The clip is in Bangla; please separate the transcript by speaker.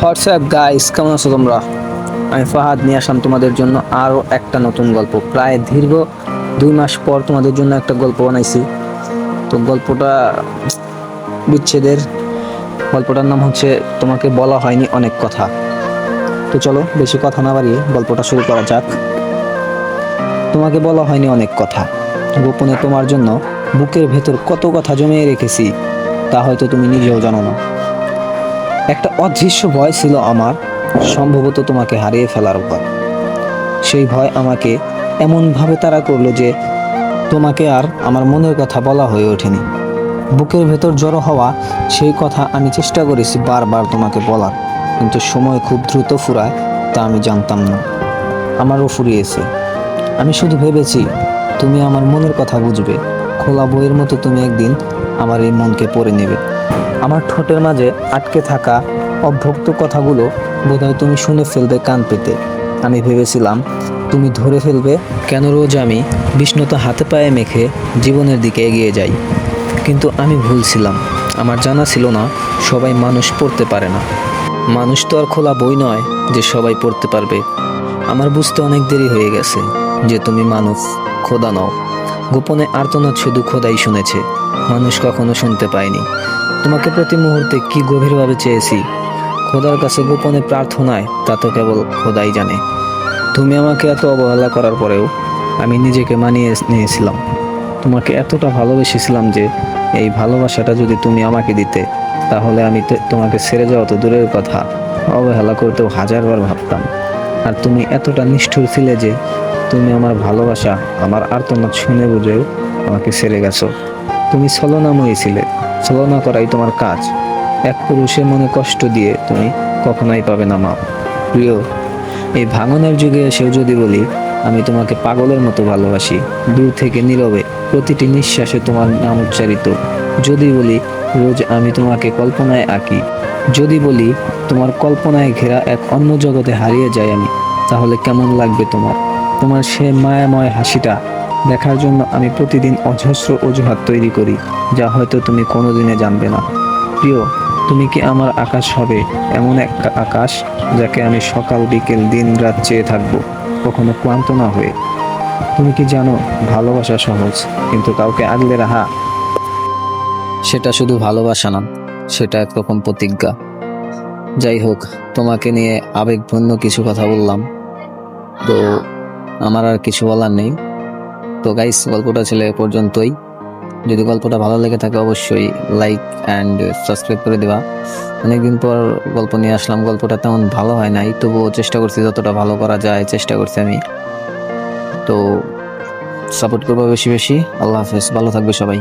Speaker 1: হোয়াটসঅ্যাপ গাইস, কেমন আছো তোমরা? আমি ফাহাদ নিয়ে আসলাম তোমাদের জন্য আরও একটা নতুন গল্প। প্রায় দীর্ঘ 2 মাস পর তোমাদের জন্য একটা গল্প বানাইছি। তো গল্পটা বিচ্ছেদের। গল্পটার নাম হচ্ছে তোমাকে বলা হয়নি অনেক কথা। তো চলো বেশি কথা না বাড়িয়ে গল্পটা শুরু করা যাক। তোমাকে বলা হয়নি অনেক কথা, গোপনে তোমার জন্য বুকের ভেতর কত কথা জমিয়ে রেখেছি তা হয়তো তুমি নিজেও জানো না। একটা অদৃশ্য ভয় ছিল আমার, সম্ভবত তোমাকে হারিয়ে ফেলার ভয়। সেই ভয় আমাকে এমনভাবে তাড়া করলো যে তোমাকে আর আমার মনের কথা বলা হয়ে ওঠেনি। বুকের ভেতর জড়ো হওয়া সেই কথা আমি চেষ্টা করেছি বারবার তোমাকে বলার, কিন্তু সময় খুব দ্রুত ফুরায় তা আমি জানতাম না। আমারও ফুরিয়েছে। আমি শুধু ভেবেছি তুমি আমার মনের কথা বুঝবে, খোলা বইয়ের মতো তুমি একদিন আমার এই মনকে পড়ে নেবে। আমার ঠোঁটের মাঝে আটকে থাকা অভ্যক্ত কথাগুলো বোধহয় তুমি শুনে ফেলবে কান পেতে। আমি ভেবেছিলাম তুমি ধরে ফেলবে কেন রোজ আমি বিষ্ণুতা হাতে পায়ে মেখে জীবনের দিকে এগিয়ে যাই। কিন্তু আমি ভুল ছিলাম। আমার জানা ছিল না সবাই মানুষ পড়তে পারে না। মানুষ তো আর খোলা বই নয় যে সবাই পড়তে পারবে। আমার বুঝতে অনেক দেরি হয়ে গেছে যে তুমি মানুষ, খোদা নও। গোপনে আর্তনাদ শুধু খোদাই শুনেছে, মানুষ কখনো শুনতে পায়নি। তোমাকে প্রতি মুহূর্তে কি গভীরভাবে চেয়েছি খোদার কাছে গোপনে প্রার্থনায়, তা তো কেবল খোদাই জানে। তুমি আমাকে এত অবহেলা করার পরেও আমি নিজেকে মানিয়ে নিয়েছিলাম। তোমাকে এতটা ভালোবেসেছিলাম যে এই ভালোবাসাটা যদি তুমি আমাকে দিতে, তাহলে আমি তোমাকে ছেড়ে যাওয়া তো দূরের কথা, অবহেলা করতেও হাজারবার ভাবতাম। আর তুমি এতটা নিষ্ঠুর ছিলে যে তুমি আমার ভালোবাসা, আমার আর্তনাদ শুনে বুঝেও আমাকে ছেড়ে গেছো। তুমি ছলনাময়ী ছিলে, ছলনা করাই তোমার কাজ। এক পুরুষের মনে কষ্ট দিয়ে তুমি কখনোই পাবে না মা। প্রিয়, এই ভাঙনের যুগে এসেও যদি বলি আমি তোমাকে পাগলের মতো ভালোবাসি, দূর থেকে নীরবে প্রতিটি নিঃশ্বাসে তোমার নাম উচ্চারিত, যদি বলি রোজ আমি তোমাকে কল্পনায় আঁকি, যদি বলি তোমার কল্পনায় ঘেরা এক অন্য জগতে হারিয়ে যাই আমি, তাহলে কেমন লাগবে তোমার? তোমার সে মায়াময় হাসিটা দেখার জন্য আমি প্রতিদিন অজস্র অজুহাত তৈরি করি, যা হয়তো তুমি কোনোদিনে জানবে না। প্রিয়, তুমি কি আমার আকাশ হবে, এমন একটা আকাশ যাকে আমি সকাল বিকেল দিন রাত চেয়ে থাকবো, কখনো ক্লান্ত না হয়ে? তুমি কি জানো ভালোবাসা সহজ, কিন্তু কাউকে আগলে রাখা সেটা শুধু ভালোবাসা না, সেটা একরকম প্রতিজ্ঞা। যাই হোক, তোমাকে নিয়ে আবেগপূর্ণ কিছু কথা বললাম, তো আমার আর কিছু বলার নেই। তো গাইস, গল্পটা ছিল এ পর্যন্তই। যদি গল্পটা ভালো লেগে থাকে অবশ্যই লাইক অ্যান্ড সাবস্ক্রাইব করে দেওয়া। অনেকদিন পর গল্প নিয়ে আসলাম, গল্পটা তেমন ভালো হয় নাই, তবুও চেষ্টা করছি যতটা ভালো করা যায় চেষ্টা করছি আমি। তো সাপোর্ট করবো বেশি বেশি। আল্লাহ হাফেজ, ভালো থাকবে সবাই।